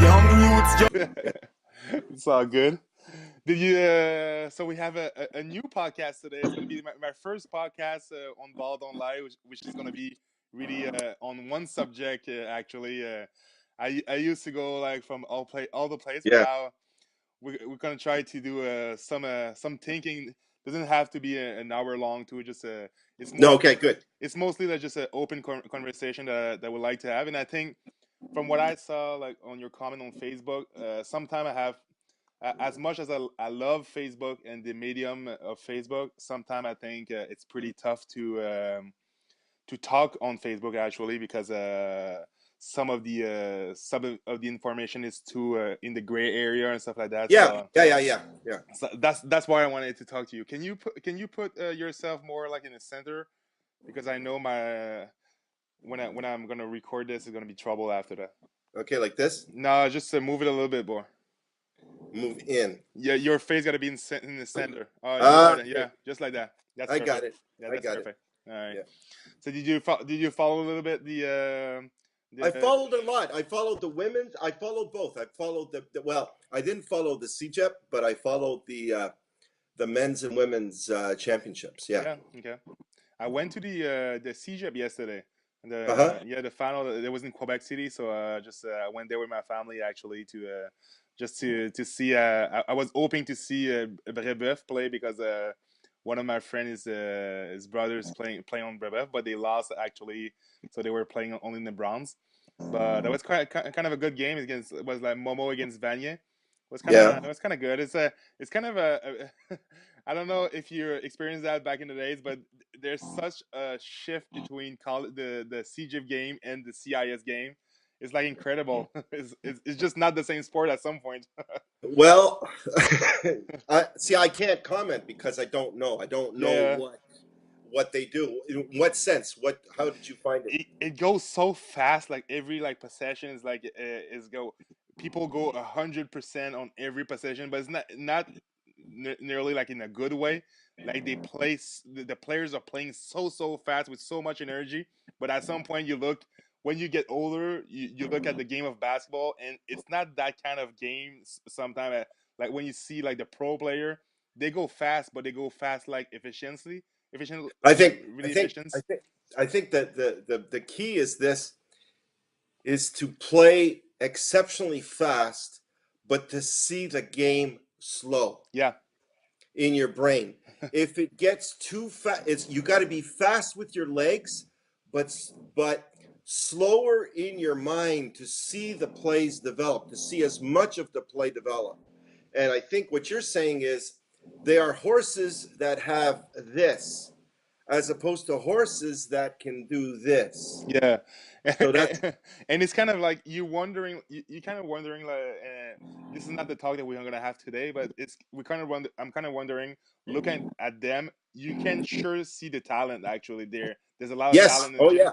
Young youths, It's all good. Did you? So we have a new podcast today. It's going to be my first podcast on Ball Don't Lie, which is going to be really on one subject. Actually, I used to go like from all the place, but Yeah. now we're going to try to do some thinking. Doesn't have to be an hour long. To just it's No. more. Okay. Good. It's mostly like just an open conversation that we like to have, and I think from what I saw, like on your comment on Facebook, sometime I have, as much as I love Facebook and the medium of Facebook, sometimes I think it's pretty tough to talk on Facebook actually because some of the information is too in the gray area and stuff like that. Yeah. So, Yeah. Yeah. Yeah. Yeah. so that's why I wanted to talk to you. Can you put yourself more like in the center, because I know my when I'm gonna record this, it's gonna be trouble after that. Okay. Like this. No, just move it a little bit more. Move in. Yeah, your face got to be in the center. You got it. Okay. Yeah, just like that. That's I got perfect. it. Yeah, I that's got it. perfect. All right. Yeah. So did you follow a little bit I the followed a lot. I followed the women's. I followed both. I followed well. I didn't follow the CJEP, but I followed the men's and women's championships. Yeah. yeah, okay. I went to the CJEP yesterday. Uh huh. The final it was in Quebec City, so just went there with my family actually to just to see. I was hoping to see Brebeuf play because one of my friends his brothers playing on Brebeuf, but they lost actually, so they were playing only in the bronze. But that was kind of a good game against. It was like Momo against Vanier. Yeah. It was kind of good. It's kind of I don't know if you experienced that back in the days, but there's such a shift between the CGIF game and the CIS game. It's like incredible. It's just not the same sport at some point. Well, I see. I can't comment because I don't know. I don't know Yeah, what they do. In what sense? What? How did you find it? it goes so fast. Like every like possession is like is go. People go 100% on every possession, but it's not nearly like in a good way. Like the players are playing so fast with so much energy, but at some point you look when you get older, you look at the game of basketball, and it's not that kind of game. Sometimes, like when you see like the pro player, they go fast, but they go fast like efficient, I like think. I really think. efficient. I think. I think that the key is this is to play exceptionally fast, but to see the game slow Yeah, in your brain. If it gets too fast, it's you got to be fast with your legs, but slower in your mind to see the plays develop, to see as much of the play develop. And I think what you're saying is they are horses that have this, as opposed to horses that can do this. yeah, So that's and it's kind of like you kind of wondering like this is not the talk that we're gonna have today, but it's we kind of wonder. I'm kind of wondering, looking at them, you can sure see the talent actually there. There's a lot of yes. talent in the Oh gym, yeah.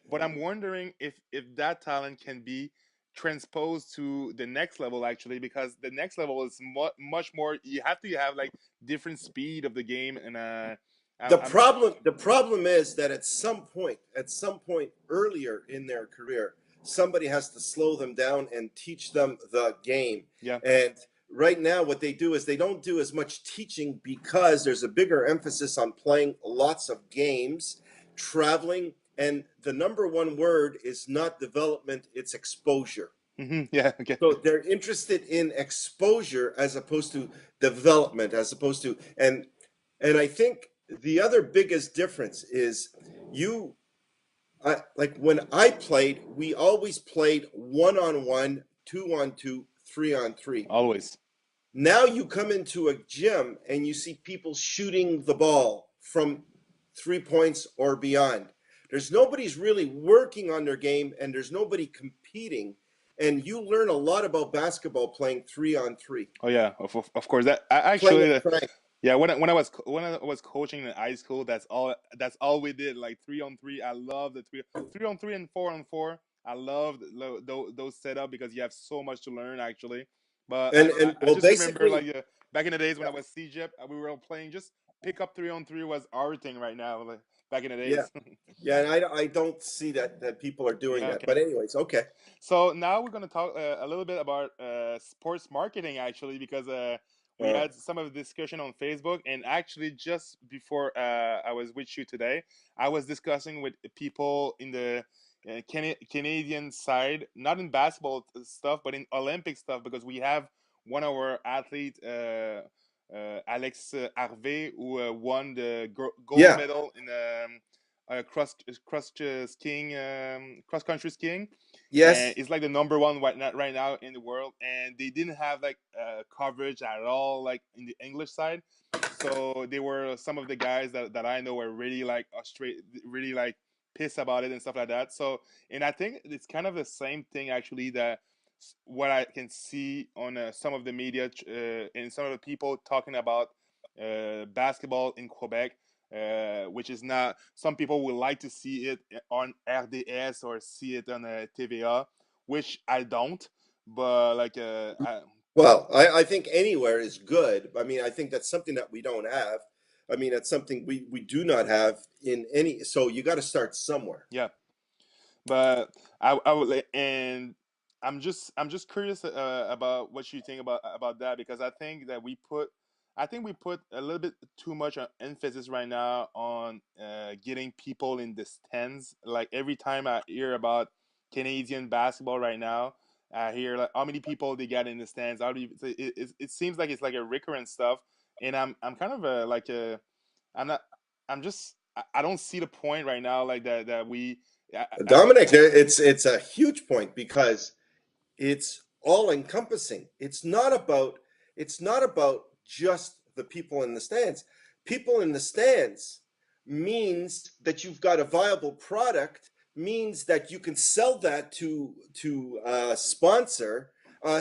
but I'm wondering if that talent can be transposed to the next level actually, because the next level is much more. You have to have like different speed of the game, and I'm The problem is that at some point earlier in their career, somebody has to slow them down and teach them the game. yeah. And right now what they do is they don't do as much teaching because there's a bigger emphasis on playing lots of games, traveling, and the number one word is not development, it's exposure. Yeah, okay. So they're interested in exposure as opposed to development, as opposed to and I think the other biggest difference is you like when I played, we always played 1-on-1, 2-on-2, 3-on-3. Always. Now you come into a gym and you see people shooting the ball from 3 points or beyond. There's nobody's really working on their game and there's nobody competing. And you learn a lot about basketball playing 3-on-3, Oh yeah, of course. That playing actually, a triangle. yeah. When I was coaching in high school, that's all we did. Like 3-on-3. I love the 3-on-3 and 4-on-4. I love those setup because you have so much to learn actually. But And I well, just remember basically, like back in the days when I was CJEP, we were all playing just pick up 3-on-3 was our thing right now, like back in the Yeah, days. yeah, and I don't see that people are doing Yeah, that. But okay. anyways, okay. So now we're going to talk a little bit about sports marketing, actually, because we Uh, had some of the discussion on Facebook, and actually just before I was with you today, I was discussing with people in the Canadian side, not in basketball stuff, but in Olympic stuff, because we have one of our athletes, Alex Harvey, who won the gold yeah. medal in skiing, cross country skiing, and Yes. it's like the number one right now in the world. And they didn't have like coverage at all, like in the English side. So they were some of the guys that I know were really like straight, really like pissed about it and stuff like that. So, and I think it's kind of the same thing actually that what I can see on some of the media and some of the people talking about basketball in Quebec, which is not. Some people would like to see it on RDS or see it on TVA, which I don't. But like, Well, I think anywhere is good. I mean, I think that's something that we don't have. I mean, that's something we do not have in any. So you got to start somewhere. yeah. But I would and I'm just curious about what you think about that, because I think we put a little bit too much emphasis right now on getting people in the stands. Like every time I hear about Canadian basketball right now, I hear like how many people they got in the stands. It seems like it's like a recurrent stuff, and I'm kind of like a I'm not I'm just I don't see the point right now like that we I think. Dominic, it's a huge point because it's all encompassing. It's not about just the people in the stands. People in the stands means that you've got a viable product, means that you can sell that to a sponsor.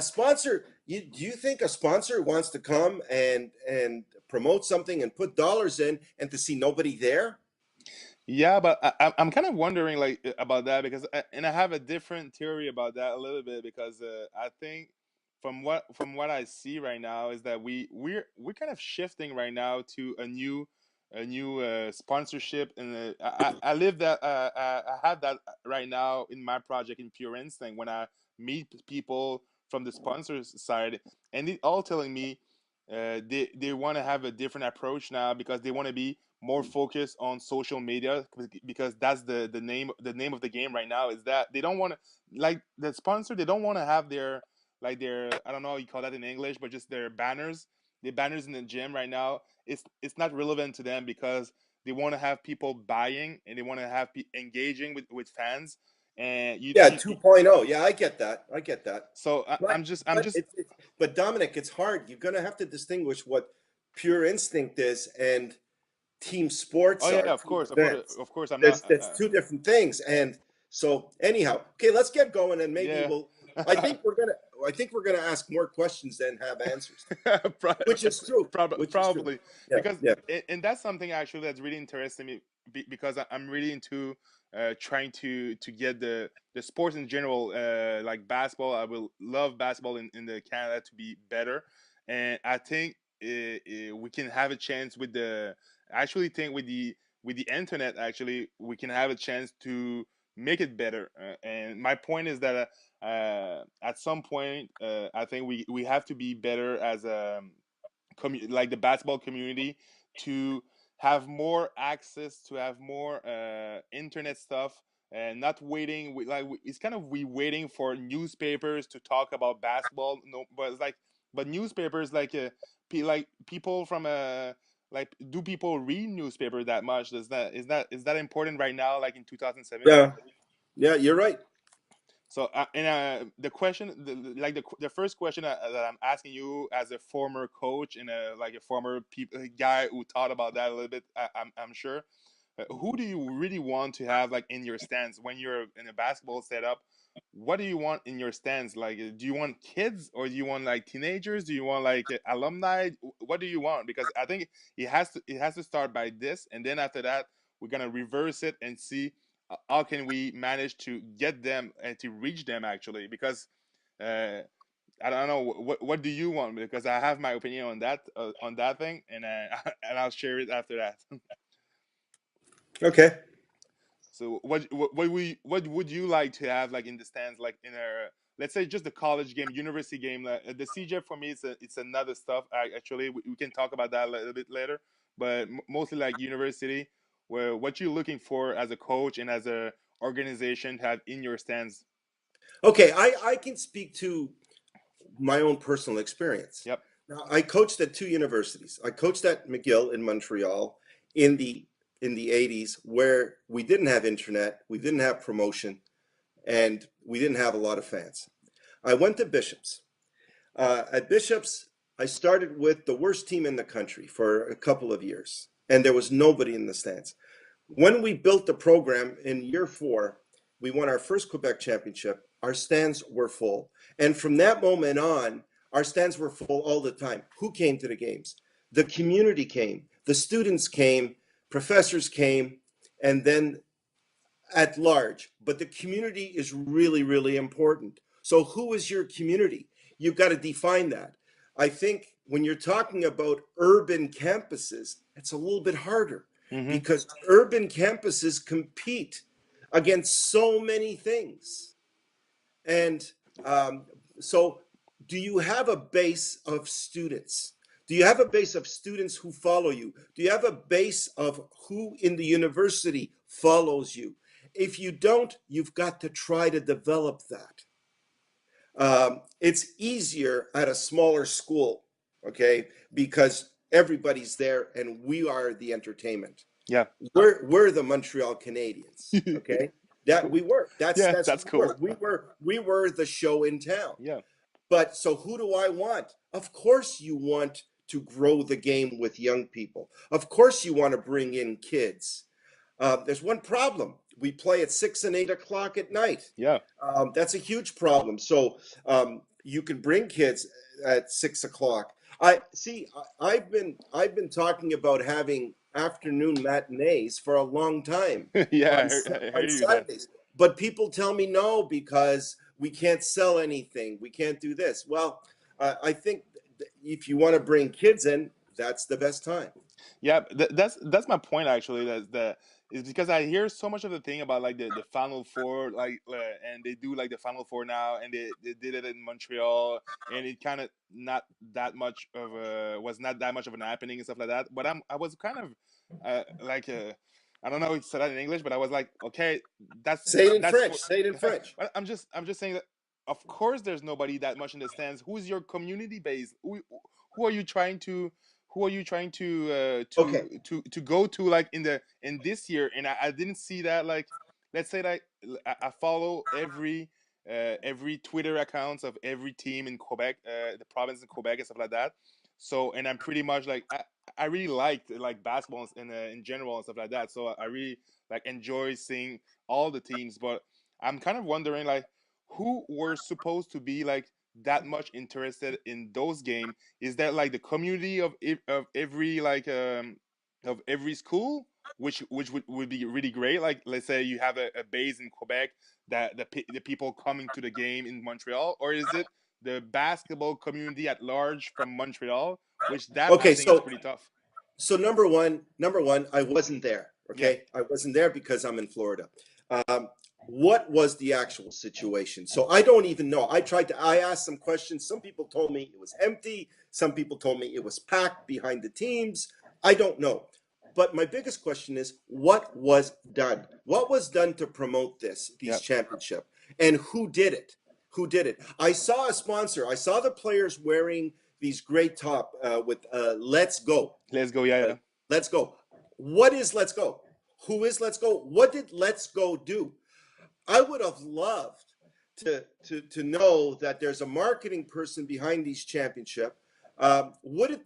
Sponsor, do you think a sponsor wants to come and promote something and put dollars in and to see nobody there? Yeah, but I'm kind of wondering like about that, because and I have a different theory about that a little bit, because I think from what I see right now is that we're kind of shifting right now to a new sponsorship, and I live that I have that right now in my project in Pure Instinct when I meet people from the sponsors side, and they all telling me they want to have a different approach now, because they want to be more focused on social media, because that's the name of the game right now, is that they don't want to, like the sponsor, they don't want to have their like their, I don't know how you call that in English, but just their banners in the gym right now. It's not relevant to them, because they want to have people buying, and they want to have engaging with fans, and Yeah, 2.0. Yeah, I get that. I get that. so But I'm but just. but Dominic, it's hard. You're gonna have to distinguish what pure instinct is and team Oh sports yeah, are, yeah, of team course, of course, events. of course, I'm not That's two different things. And so anyhow, okay, let's get going and maybe yeah. we'll I think we're gonna ask more questions than have answers. Pro- Which is true. Which is true. Probably, Yeah, because yeah. and that's something actually that's really interesting me, because I'm really into trying to get the sports in general, like basketball. I will love basketball in the Canada to be better, and I think we can have a chance with the I actually think with the internet, actually we can have a chance to make it better. And my point is that at some point, I think we have to be better as a like the basketball community, to have more access, to have more internet stuff, and not waiting. It's kind of we waiting for newspapers to talk about basketball. No, but it's like, but newspapers like like people from like, do people read newspaper that much? Is that important right now, like in 2017? Yeah. Yeah, you're right. So, and the question, like the first question that I'm asking you as a former coach and a former guy who thought about that a little bit, I'm sure. Who do you really want to have like in your stands when you're in a basketball setup? What do you want in your stands? Like, do you want kids, or do you want like teenagers? Do you want like alumni? What do you want? Because I think it has to start by this, and then after that, we're gonna reverse it and see how can we manage to get them and to reach them actually, because uh, I don't know what do you want, because I have my opinion on that thing, and and I'll share it after that. Okay. So what would you like to have like in the stands, like in a, let's say, just the college game, university game? The CJ for me, it's another stuff. Actually, we can talk about that a little bit later, but mostly like university, where what you're looking for as a coach and as a organization to have in your stands. Okay, I can speak to my own personal experience. Yep. Now, I coached at two universities. I coached at McGill in Montreal in the 80s, where we didn't have internet, we didn't have promotion, and we didn't have a lot of fans. I went to Bishops. At Bishops, I started with the worst team in the country for a couple of years, and there was nobody in the stands. When we built the program in year 4, we won our first Quebec championship. Our stands were full. And from that moment on, our stands were full all the time. Who came to the games? The community came, the students came, professors came, and then at large. But the community is really, really important. So, who is your community? You've got to define that. I think when you're talking about urban campuses, it's a little bit harder Mm-hmm. because urban campuses compete against so many things. And um, so, do you have a base of students? Do you have a base of students who follow you? Do you have a base of who in the university follows you? If you don't, you've got to try to develop that. It's easier at a smaller school, okay, because everybody's there and we are the entertainment. Yeah. We're the Montreal Canadiens, okay? That we were. Yeah, That's who that's we cool. were. We were the show in town. Yeah. But so who do I want? Of course you want to grow the game with young people. Of course you want to bring in kids. There's one problem. We play at 6 and 8 o'clock at night. Yeah. That's a huge problem. So you can bring kids at 6 o'clock. I see. I've been talking about having afternoon matinees for a long time Yeah, on I on hear you that. Saturdays, but people tell me no because we can't sell anything. We can't do this. Well, I think if you want to bring kids in, that's the best time. Yeah, that's my point actually. That's the is because I hear so much of the thing about like the Final Four, like and they do like the Final Four now, and they did it in Montreal, and it kind of not that much of a was not that much of an happening and stuff like that. But I was kind of like I don't know if you said that in English, but I was like, okay, Say it in that's French. for. Say it in French. But I'm just saying that of course there's nobody that much in the stands. Who's your community base? Who are you trying to Okay. to go to, like in this year? And I didn't see that, like, let's say that I follow every Twitter accounts of every team in Quebec, the province in Quebec and stuff like that. So, and I'm pretty much like I really liked like basketball in general and stuff like that. So I really like enjoy seeing all the teams, but I'm kind of wondering like who were supposed to be like that much interested in those games. Is that like the community of every like of every school, which would be really great? Like, let's say you have a base in Quebec, that the people coming to the game in Montreal, or is it the basketball community at large from Montreal, which that I Okay. think is So pretty tough. number one, I wasn't there. Yeah. Okay, I wasn't there because I'm in Florida. Um, what was the actual situation? So I don't even know. I asked some questions. Some people told me it was empty. Some people told me it was packed behind the teams. I don't know. But my biggest question is what was done? What was done to promote these Yeah. championship? And who did it? Who did it? I saw a sponsor. I saw the players wearing these great top with "Let's Go." Let's go. Yeah. Uh, Yeah. Let's Go. What is Let's Go? Who is Let's Go? What did Let's Go do? I would have loved to know that there's a marketing person behind these championship. Would it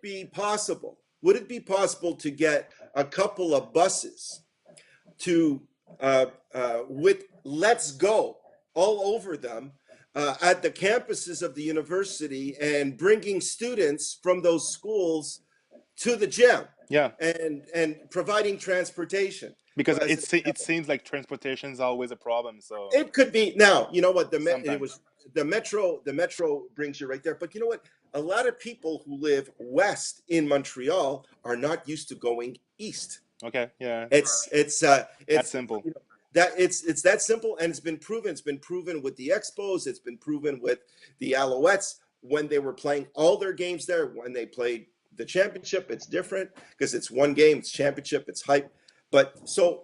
be possible? Would it be possible to get a couple of buses to with "Let's Go" all over them at the campuses of the university and bringing students from those schools to the gym Yeah. and providing transportation? Because As an it example, seems like transportation is always a problem. So it could be now. You know what? It sometimes. the metro brings you right there. But you know what? A lot of people who live west in Montreal are not used to going east. Okay, yeah, that's It's simple. you know, that it's that simple, and it's been proven. It's been proven with the Expos. It's been proven with the Alouettes when they were playing all their games there. When they played the championship, it's different because it's one game. It's championship. It's hype. But so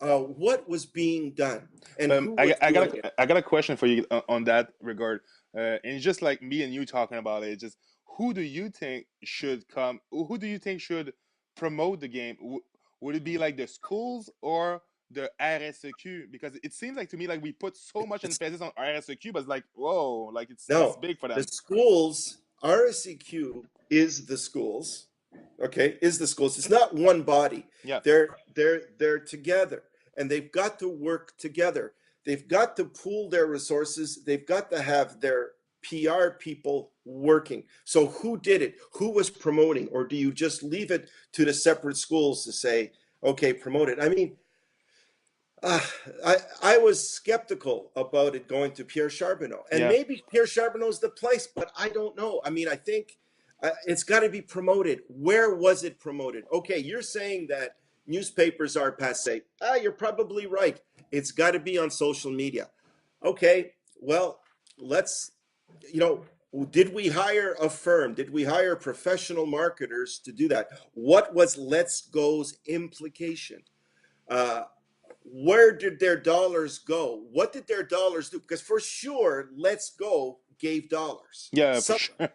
what was being done and But who was doing it? I got a question for you on that regard, and it's just like me and you talking about it. Just who do you think should come? Who do you think should promote the game? Would it be like the schools or the RSEQ? Because it seems like to me like we put so much It's emphasis on RSEQ, but it's like whoa, like it's No, big for the them. schools, RSEQ is the schools, okay, is the schools. It's not one body. Yeah, They're together and they've got to work together. They've got to pool their resources. They've got to have their PR people working. So who did it? Who was promoting? Or do you just leave it to the separate schools to say, okay, promote it? I mean, uh, I was skeptical about it going to Pierre Charbonneau, and yeah. maybe Pierre Charbonneau is the place, but I don't know. I mean, I think it's got to be promoted. Where was it promoted? Okay, you're saying that newspapers are passe. You're probably right. It's got to be on social media. Okay, well, let's, you know, did we hire a firm? Did we hire professional marketers to do that? What was Let's Go's implication? Uh, where did their dollars go? What did their dollars do? Because for sure, Let's Go gave dollars. Yeah, for sure.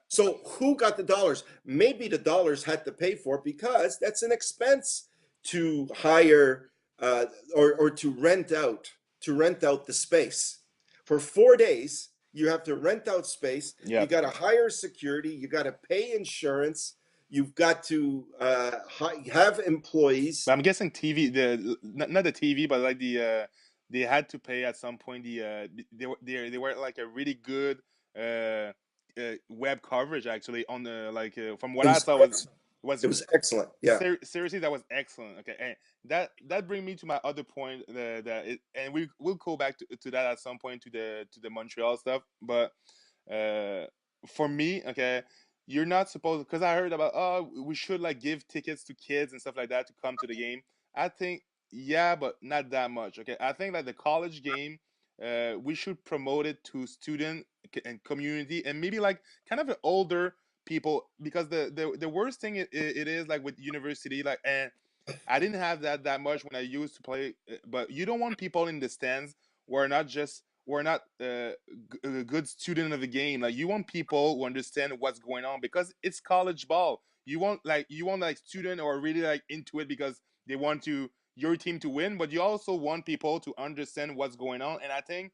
So who got the dollars? Maybe the dollars had to pay for it because that's an expense to hire or to rent out the space for 4 days. You have to rent out space. Yeah. You got to hire security. You got to pay insurance. You've got to have employees. But I'm guessing TV, the not the TV, but like they had to pay at some point. They were like a really good uh, web coverage actually on the like from what It I was saw excellent. was It was excellent. Yeah. seriously that was excellent. Okay, and that brings me to my other point and we'll go back to that at some point to the Montreal stuff, but uh, for me, okay, you're not supposed because I heard about we should like give tickets to kids and stuff like that to come to the game. I think yeah, but not that much. Okay, I think that the college game, we should promote it to student and community and maybe like kind of an older people because the worst thing it is like with university like and I didn't have that much when I used to play, but you don't want people in the stands who are not just who are not a good student of the game. Like you want people who understand what's going on because it's college ball. You want like student or really like into it because they want to your team to win, but you also want people to understand what's going on. And I think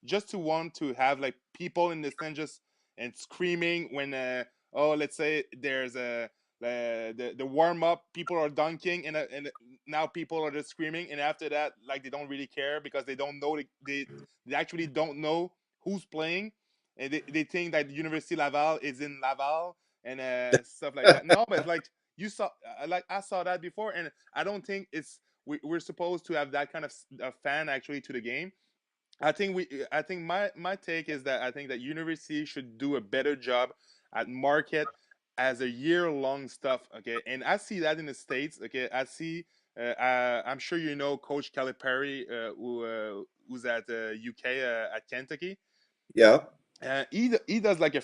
just to want to have like people in the stand just and screaming when let's say there's a the warm up people are dunking and now people are just screaming and after that like they don't really care because they don't know they actually don't know who's playing and they think that University Laval is in Laval and stuff like that. No, but it's like you saw like I saw that before and I don't think we're supposed to have that kind of fan actually to the game. I think my take is that I think that university should do a better job at market as a year long stuff. Okay, and I see that in the states. Okay, I see. I'm sure you know Coach Calipari, who's at UK at Kentucky. Yeah. He does like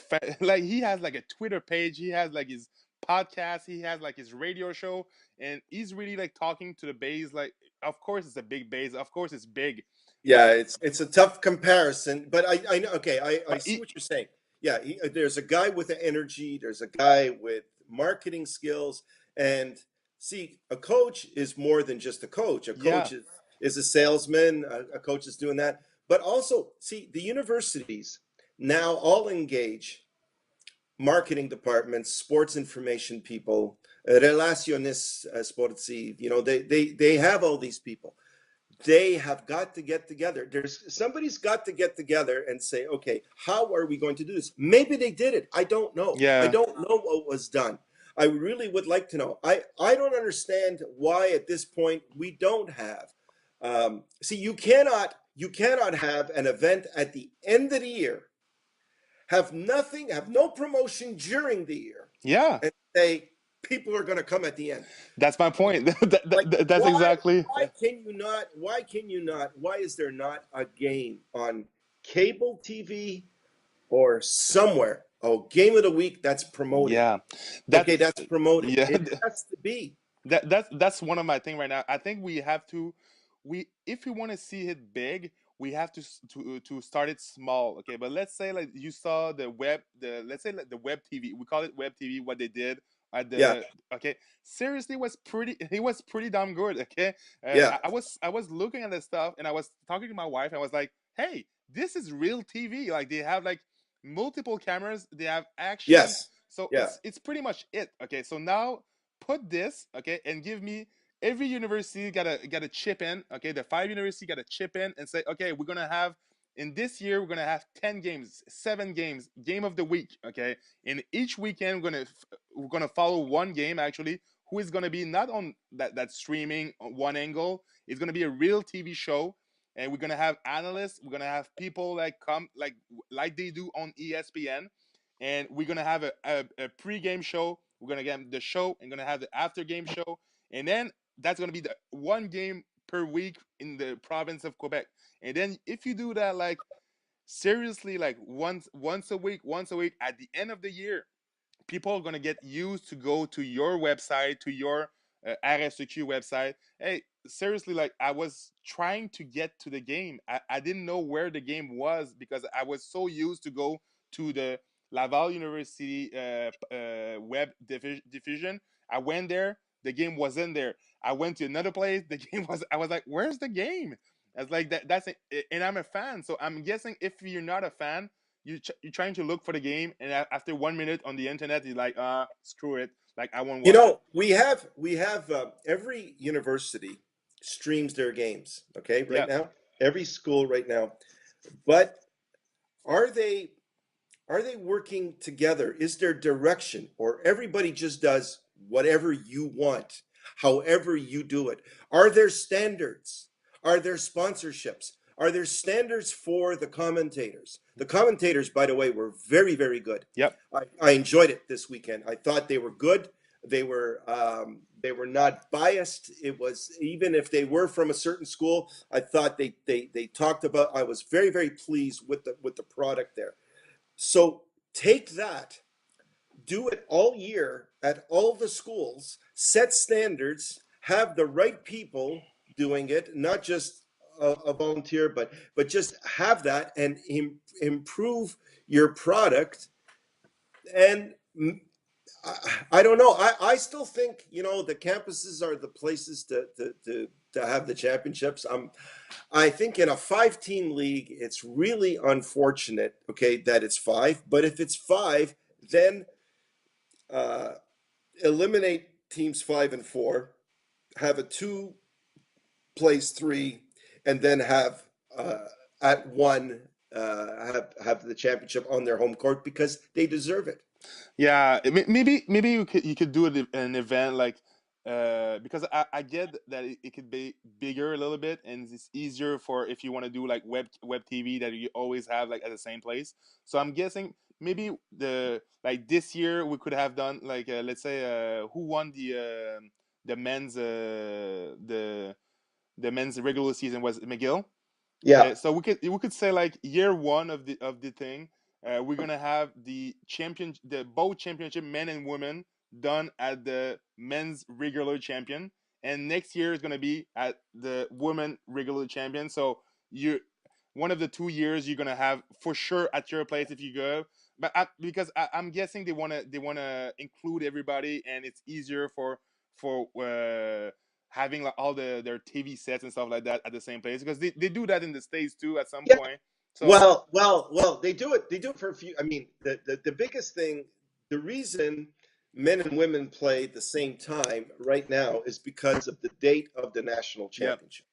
like he has like a Twitter page. He has like his podcast. He has like his radio show, and he's really like talking to the base. Like, of course it's a big base. Of course it's big, Yeah, but it's a tough comparison, but I know. Okay, I but see he, what you're saying. Yeah, there's a guy with the energy. There's a guy with marketing skills, and see, a coach is more than just a coach. A yeah. coach is a salesman. A coach is doing that, but also see the universities now all engage marketing departments, sports information people, relaciones sportivi. They have all these people. They have got to get together. Somebody's got to get together and say, okay, how are we going to do this? Maybe they did it. I don't know. I Yeah, don't know what was done. I really would like to know. I don't understand why at this point we don't have. See, you cannot have an event at the end of the year, have nothing, have no promotion during the year, Yeah, and say people are going to come at the end. that's my point. Like, That's exactly. why can you not, why is there not a game on cable TV or somewhere, oh, game of the week that's promoted? Yeah, Okay, that's that's promoted. yeah. It has to be. That's one of my thing right now. I think we have to, we if we want to see it big, we have to start it small. Okay, but let's say like you saw the web, the let's say like the web TV. We call it web TV. What they did at Yeah, the okay, seriously was pretty. It was pretty damn good. Okay, yeah, I was looking at the stuff and I was talking to my wife. And I was like, hey, this is real TV. Like they have like multiple cameras. They have action. yes, So yeah, it's pretty much it. Okay, so now put this, okay, and give me every university got to chip in, okay, the five university got to chip in and say, okay, we're gonna have in this year we're gonna have 10 games, 7 games, game of the week, okay, in each weekend we're gonna follow one game actually who is gonna be not on that streaming on one angle. It's gonna be a real TV show, and we're gonna have analysts, we're gonna have people like come like they do on ESPN, and we're gonna have a pre-game show. We're gonna get the show and gonna have the after game show, and then that's gonna be the one game per week in the province of Quebec. And then if you do that like seriously, like once a week at the end of the year, people are gonna get used to go to your website, to your RSEQ website. Hey, seriously, like I was trying to get to the game. I didn't know where the game was because I was so used to go to the Laval University web division. I went there, the game wasn't there. I went to another place, the game was. I was like, "Where's the game?" I was like, "That's it." And I'm a fan, so I'm guessing if you're not a fan, you're trying to look for the game, and after 1 minute on the internet, you're like, screw it, like I won't You watch it. know, we have every university streams their games. Okay, right Yeah, now, every school right now, but are they are they working together? Is there direction, or everybody just does whatever you want, however you do it? Are there standards? Are there sponsorships? Are there standards for the commentators? The commentators, by the way, were very, very good. yep, I enjoyed it this weekend. I thought they were good. They were not biased. It was, even if they were from a certain school, I thought they talked about. I was very, very pleased with the product there. So take that, do it all year at all the schools, set standards, have the right people doing it, not just a volunteer, but just have that and improve your product. And I don't know. I still think, the campuses are the places to have the championships. I think in a 5-team league, it's really unfortunate, okay, that it's five. But if it's five, then uh, eliminate teams 5 and 4, have a two plays three, and then have at one have the championship on their home court because they deserve it. yeah. Maybe you could do an event like because I get that it could be bigger a little bit, and it's easier for if you want to do like web TV that you always have like at the same place. So I'm guessing maybe the like this year we could have done like let's say who won the men's the men's regular season was McGill. Yeah, Okay, so we could say like year one of the thing, we're gonna have the both championship men and women done at the men's regular champion, and next year is gonna be at the women regular champion. So you one of the 2 years you're gonna have for sure at your place if you go. But because I'm guessing they wanna include everybody, and it's easier for having like all their TV sets and stuff like that at the same place because they do that in the States too at some yeah. point. So Well. They do it. They do it for a few. I mean, the biggest thing, the reason men and women play at the same time right now is because of the date of the national yeah, championship.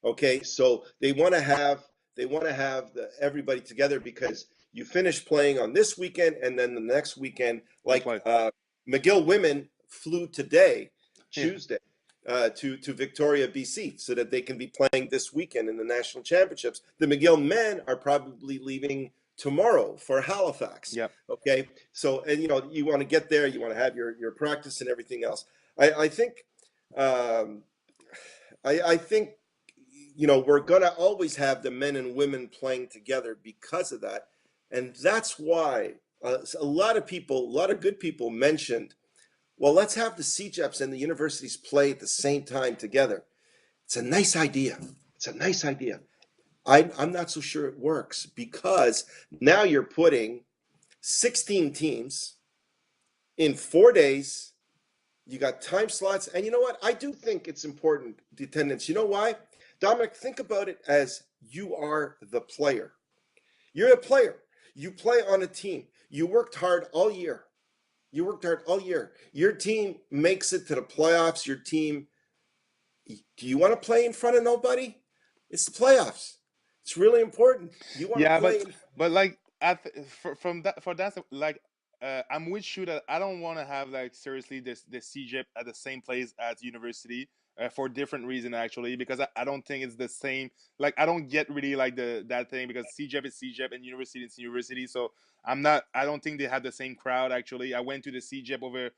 Okay, so they want to have everybody together because you finish playing on this weekend and then the next weekend. you Like play. McGill women flew today, Yeah, Tuesday. to Victoria, BC, so that they can be playing this weekend in the national championships. The McGill men are probably leaving tomorrow for Halifax. Yep. Okay, so and you want to get there, you want to have your practice and everything else. I think um, I think we're going to always have the men and women playing together because of that, and that's why a lot of people, a lot of good people mentioned, well, let's have the CJEPs and the universities play at the same time together. It's a nice idea. It's a nice idea. I'm not so sure it works because now you're putting 16 teams in 4 days. You got time slots. And you know what? I do think it's important, the attendance. You know why? Dominic, think about it as you are the player. You're a player. You play on a team. You worked hard all year. You worked hard all year. Your team makes it to the playoffs. Your team, do you want to play in front of nobody? It's the playoffs. It's really important. You want to Yeah, play in. but like from that for that like I'm with you that I don't want to have like seriously this CJEP at the same place as university for different reason actually because I don't think it's the same. Like I don't get really like the that thing because CJEP is CJEP and university is university. So I don't think they have the same crowd actually. I went to the CJEP over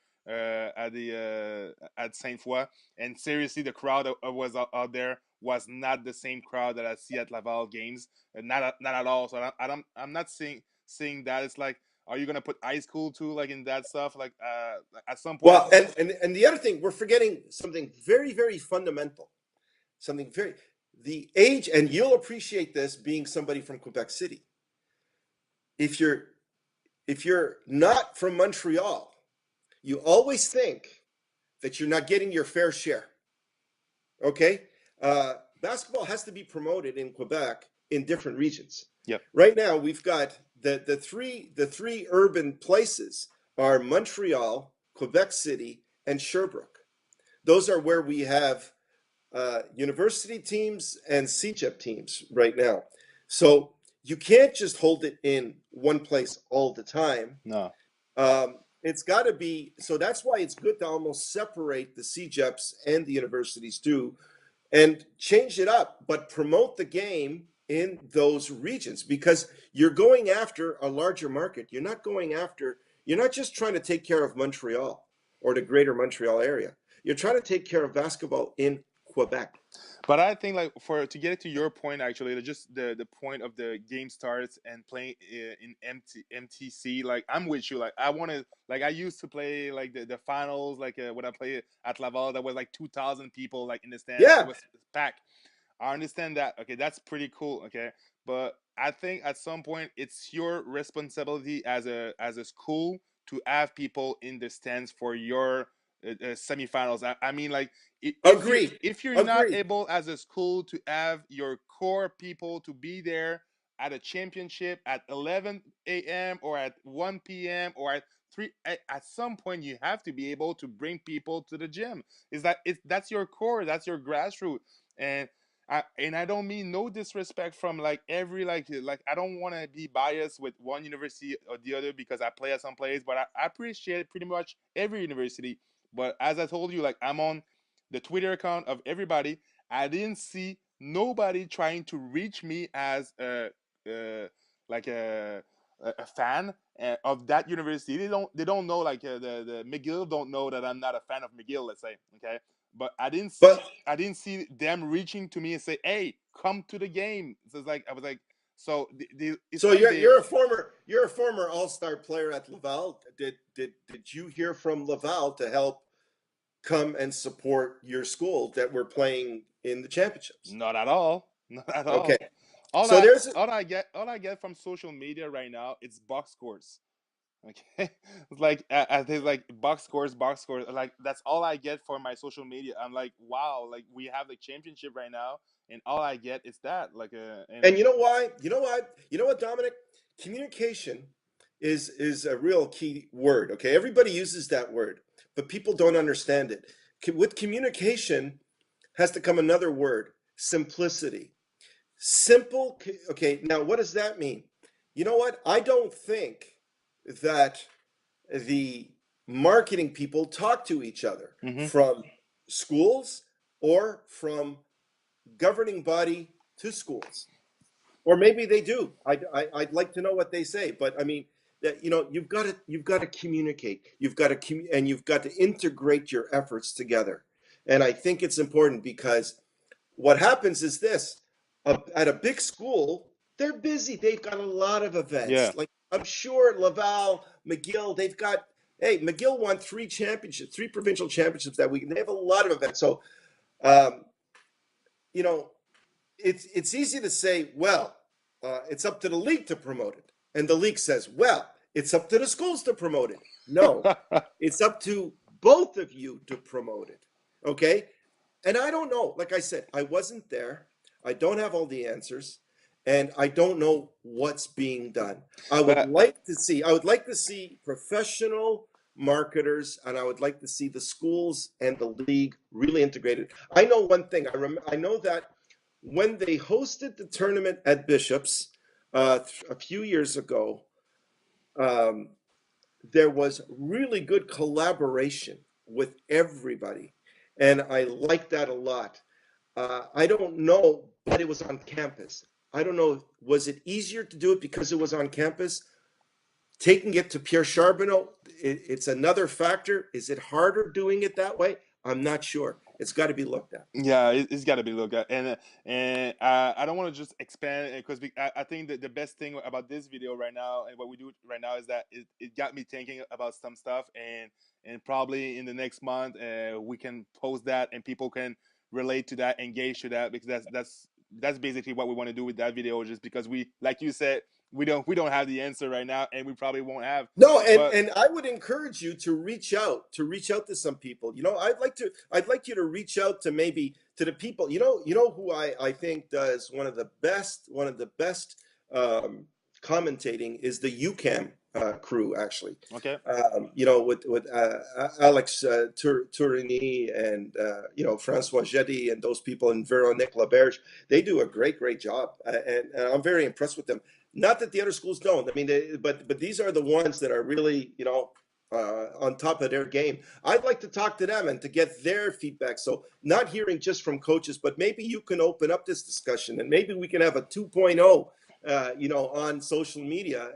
at Saint Foy, and seriously, the crowd that was out there was not the same crowd that I see at Laval games, not at all. So I'm not seeing that. It's like, are you gonna put high school too, like in that stuff? Like at some point, Well, and the other thing, we're forgetting something very, very fundamental. Something very, the age, and you'll appreciate this being somebody from Quebec City. If you're if you're not from Montreal, you always think that you're not getting your fair share. Okay, basketball has to be promoted in Quebec in different regions. yep, Right now, we've got the three urban places are Montreal, Quebec City, and Sherbrooke. Those are where we have university teams and CJEP teams right now. So you can't just hold it in one place all the time. no. It's got to be, so that's why it's good to almost separate the CJEPs and the universities too, and change it up, but promote the game in those regions because you're going after a larger market. You're not just trying to take care of Montreal or the greater Montreal area. You're trying to take care of basketball in Quebec. But I think like for to get to your point actually, just the point of the game starts and playing in MTC. Like I'm with you. Like I want to like I used to play like the finals like when I played at Laval. That was like 2,000 people like in the stands. It Yeah, was packed. I understand that. Okay, that's pretty cool. Okay, but I think at some point it's your responsibility as a school to have people in the stands for your semifinals. I mean, like agree. if you're not Agree. able as a school to have your core people to be there at a championship at 11 a.m. or at 1 p.m. or at 3 at some point you have to be able to bring people to the gym. Is that it's that's your core, that's your grassroots. And I don't mean no disrespect from like every like I don't want to be biased with one university or the other because I play at some place, but I appreciate pretty much every university. But as I told you, like I'm on the Twitter account of everybody. I didn't see nobody trying to reach me as uh like a fan of that university. They don't know like the McGill don't know that I'm not a fan of McGill. Let's say okay, but But I didn't see them reaching to me and say, "Hey, come to the game." So it's like I was like, so it's so like you're they you're a former all-star player at Laval. Did you hear from Laval to help come and support your school that were playing in the championships? not at all, not at Okay. all. All So I there's all I get from social media right now it's box scores. Okay, it's like I think like box scores. Like that's all I get for my social media. I'm like, wow, like we have the championship right now, and all I get is that. Like, and and you know why? You know why? You know what, Dominic? Communication is a real key word. Okay, everybody uses that word, but people don't understand it. With communication has to come another word: simplicity. Simple. Okay, now what does that mean? You know what? I don't think that the marketing people talk to each other mm-hmm. from schools or from governing body to schools. Or maybe they do. I'd like to know what they say. But I mean, that you've got to communicate. And you've got to integrate your efforts together. And I think it's important because what happens is this: at a big school, they're busy. They've got a lot of Yeah. events. Like I'm sure Laval, McGill, they've got. Hey, McGill won three provincial championships that week. They have a lot of events. So, um, you know, it's easy to say, well, it's up to the league to promote it, and the league says, well, it's up to the schools to promote it. No, it's up to both of you to promote it. Okay, and I don't know. Like I said, I wasn't there. I don't have all the answers, and I don't know what's being done. But I would like to see professional marketers, and I would like to see the schools and the league really integrated. I know one thing. I know that when they hosted the tournament at Bishops a few years ago, um, there was really good collaboration with everybody, and I like that a lot. I don't know, but it was on campus. I don't know, was it easier to do it because it was on campus? Taking it to Pierre Charbonneau, it's another factor. Is it harder doing it that way? I'm not sure. It's got to be looked at. yeah, it's got to be looked at, and I don't want to just expand because I think that the best thing about this video right now and what we do right now is that it got me thinking about some stuff, and probably in the next month we can post that and people can relate to that, engage to that, because that's basically what we want to do with that video. Just because we, like you said, we don't have the answer right now, and we probably won't have, No, but and I would encourage you to reach out to some people. I'd like you to reach out to maybe to the people. You know who I think does one of the best commentating is the UCAM crew actually. okay. With Alex Tourini and Francois Jetty and those people and Veronique Laberge, they do a great job, and I'm very impressed with them. Not that the other schools don't. I mean, but these are the ones that are really, on top of their game. I'd like to talk to them and to get their feedback. So not hearing just from coaches, but maybe you can open up this discussion and maybe we can have a 2.0, on social media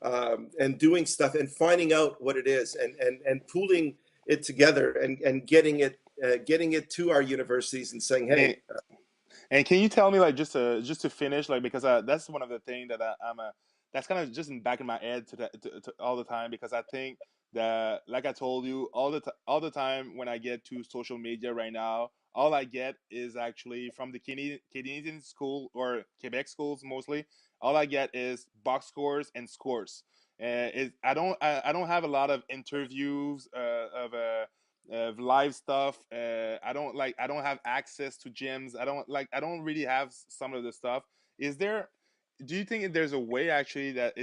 and doing stuff and finding out what it is and pooling it together and getting it to our universities and saying, And, hey, And can you tell me, like, just to finish, like, because that's one of the things that I'm a that's kind of just in back of my head to all the time, because I think that, like I told you, all the time when I get to social media right now, all I get is actually from the Canadian school or Quebec schools mostly. All I get is box scores and scores. I don't have a lot of interviews of live stuff. I don't have access to gyms. I don't really have some of the stuff. Is there? Do you think there's a way actually that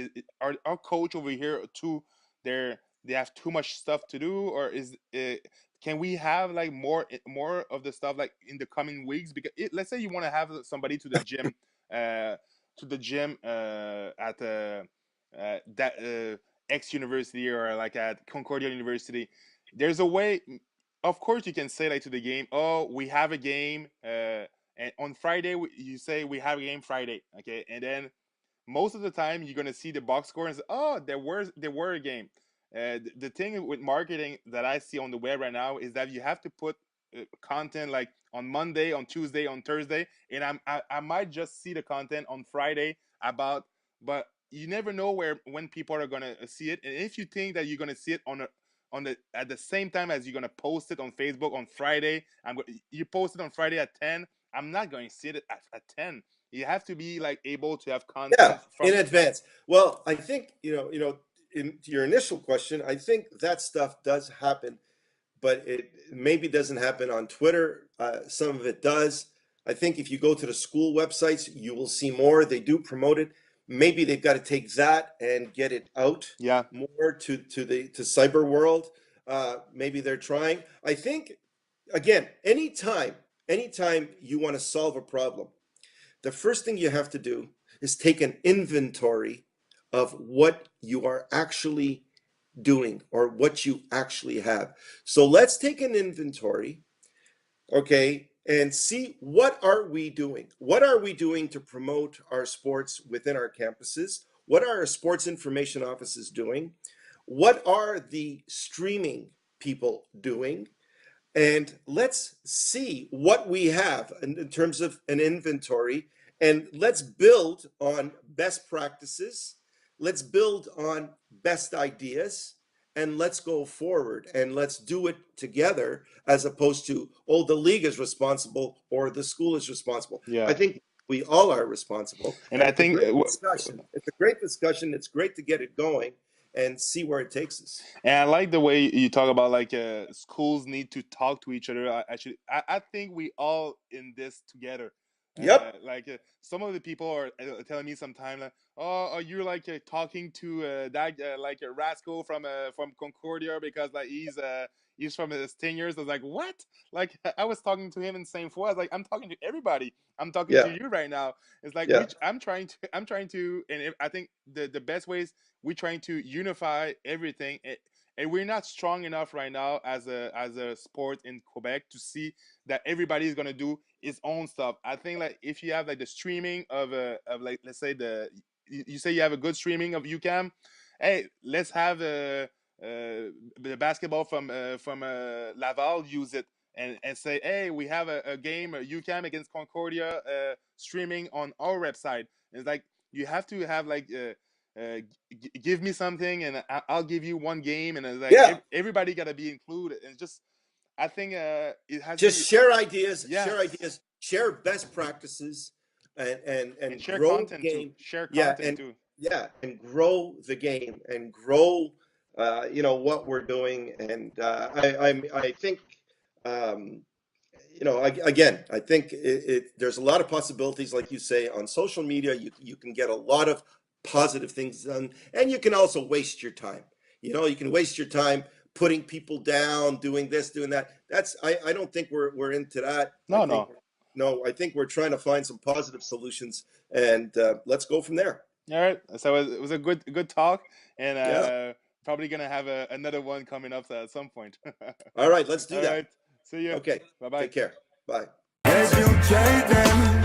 our coach over here too? They have too much stuff to do, or can we have like more of the stuff like in the coming weeks? Because let's say you want to have somebody uh, to the gym at that X university or like at Concordia University. There's a way, of course you can say like to the game, oh, we have a game, and on Friday you say we have a game Friday, okay, and then most of the time you're gonna see the box score and say, oh, there were a game. The thing with marketing that I see on the web right now is that you have to put content like on Monday, on Tuesday, on Thursday, and I might just see the content on Friday about, but you never know when people are gonna see it, and if you think that you're gonna see it on the at the same time as you're gonna post it on Facebook on Friday, you post it on Friday at 10. I'm not going to see it at 10. You have to be like able to have yeah, content in from. advance. Well, I think, in your initial question, I think that stuff does happen, but it maybe doesn't happen on Twitter. Some of it does. I think if you go to the school websites, you will see more. They do promote it. Maybe they've got to take that and get it out Yeah. more to cyber world. Maybe they're trying. I think again, anytime you want to solve a problem, the first thing you have to do is take an inventory of what you are actually doing or what you actually have. So let's take an inventory, okay, and see what are we doing? What are we doing to promote our sports within our campuses? What are our sports information offices doing? What are the streaming people doing? And let's see what we have in terms of an inventory, and let's build on best practices. Let's build on best ideas, and let's go forward and let's do it together, as opposed to, oh, the league is responsible or the school is responsible. I Yeah. think we all are responsible, And and I it's a think great discussion. It's a great discussion. It's great to get it going and see where it takes us. and I like the way you talk about like schools need to talk to each other. I think we all in this together. Yep. Like some of the people are telling me sometime like, oh, are you like talking to that like a rascal from Concordia because like he's from his 10 years. I was like, what? Like I was talking to him in Saint Four. I was like, I'm talking to everybody. I'm talking to Yeah. you right now. It's like Yeah. which I'm trying to, and I think the best ways we're trying to unify everything. And we're not strong enough right now as a sport in Quebec to see that everybody is gonna do its own stuff. I think like if you have like the streaming of like let's say you say you have a good streaming of UCAM, hey, let's have the basketball from Laval use it and say, hey, we have a game UCAM against Concordia streaming on our website. It's like you have to have like give me something and I'll give you one game, and it's like Yeah. everybody got to be included. And just I think it has to be, Just share ideas, yes, share best practices, and and share grow the content too. game. Share Yeah, content too. and grow the game and grow, what we're doing. And I think, um, again, I think there's a lot of possibilities, like you say, on social media. You can get a lot of positive things done, and you can also waste your time. You can waste your time putting people down, doing this, doing that. I don't think we're into that. I No, think no. No, I think we're trying to find some positive solutions, and let's go from there. All right. So it was a good talk, and Yeah. probably gonna have another one coming up at some point. All right, let's do All that. right. See you. Okay. Bye bye. Take care. Bye. Educate them.